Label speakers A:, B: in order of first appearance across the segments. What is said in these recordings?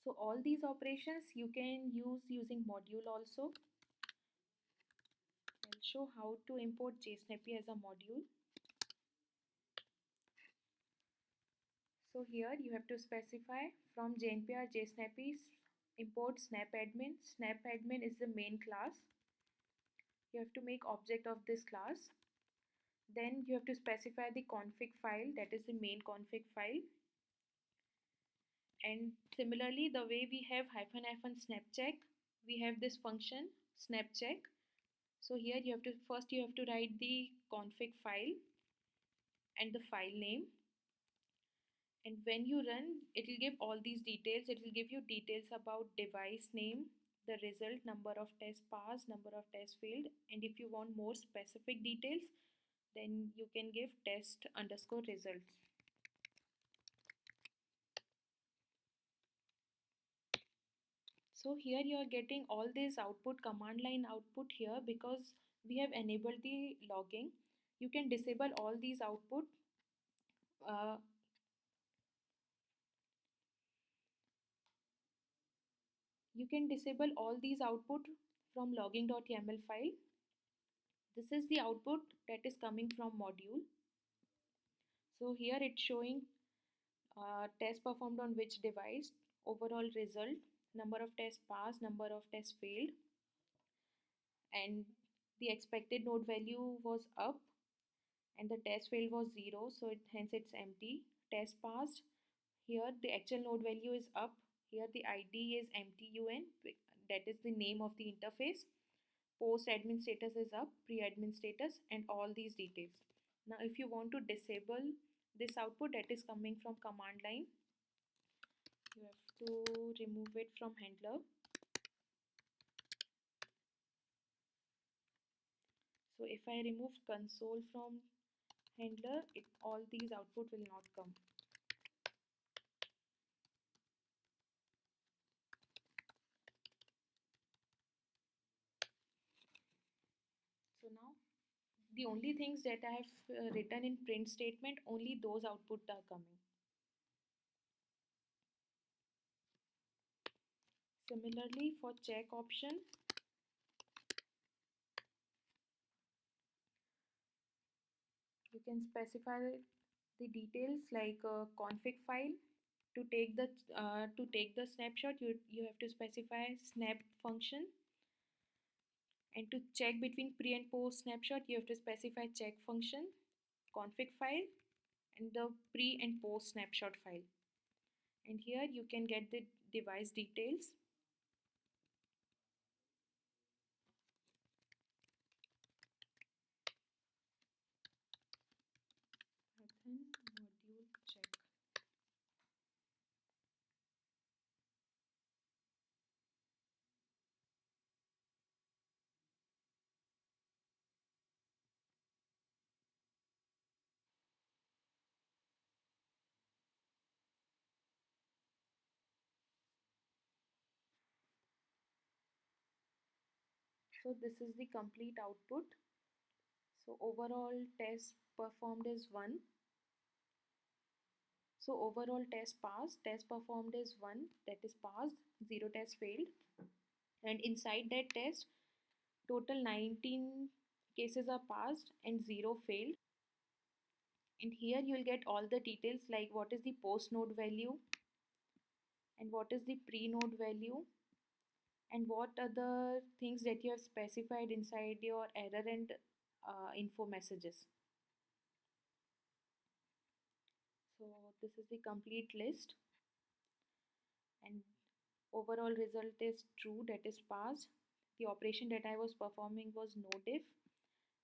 A: So all these operations you can use using module also. I'll show how to import JSNAPy as a module. So here you have to specify from JNPR JSNAPy import SNAPadmin. SNAPadmin is the main class. You have to make object of this class. Then you have to specify the config file, that is the main config file. And similarly, the way we have --snapcheck, we have this function snapcheck. So here you have to first write the config file and the file name. And when you run, it will give all these details. It will give you details about device name, the result, number of tests passed, number of tests failed. And if you want more specific details, then you can give test underscore results. So here you are getting all this output, command line output here, because we have enabled the logging. You can disable all these output. You can disable all these output from logging.yaml file. This is the output that is coming from module. So here it's showing test performed on which device, overall result, number of tests passed, number of tests failed, and the expected node value was up and the test failed was 0, so hence it's empty. Test passed, here the actual node value is up, here the ID is MTUN, that is the name of the interface. Post admin status is up, pre-admin status, and all these details. Now if you want to disable this output that is coming from command line, you have to remove it from handler. So if I remove console from handler, all these output will not come. So now the only things that I have written in print statement, only those output are coming. Similarly for check option, you can specify the details like config file. To take the snapshot, you have to specify snap function, and to check between pre and post snapshot, you have to specify check function, config file, and the pre and post snapshot file. And here you can get the device details. Python module check. So this is the complete output. So overall test performed is 1. So overall test passed, test performed is 1, that is passed, 0 test failed. And inside that test, total 19 cases are passed and 0 failed. And here you will get all the details like what is the post node value and what is the pre node value and what are the things that you have specified inside your error and info messages. So this is the complete list, and overall result is true, that is passed. The operation that I was performing was no diff,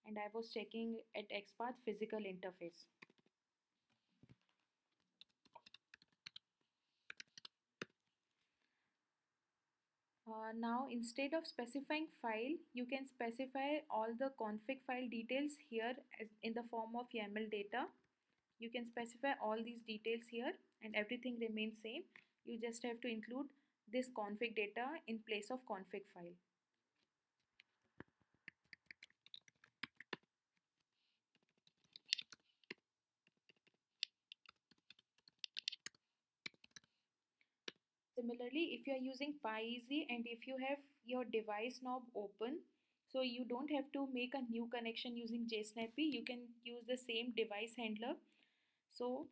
A: and I was checking at XPath physical interface. Now instead of specifying file, you can specify all the config file details here as in the form of YAML data. You can specify all these details here and everything remains same. You just have to include this config data in place of config file. Similarly, if you are using PyEasy and if you have your device knob open, so you don't have to make a new connection using JSNAPy. You can use the same device handler. So,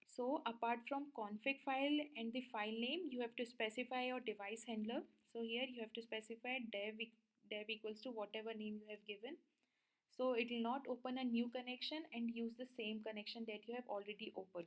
A: so apart from config file and the file name, you have to specify your device handler. So here you have to specify dev equals to whatever name you have given. So it will not open a new connection and use the same connection that you have already opened.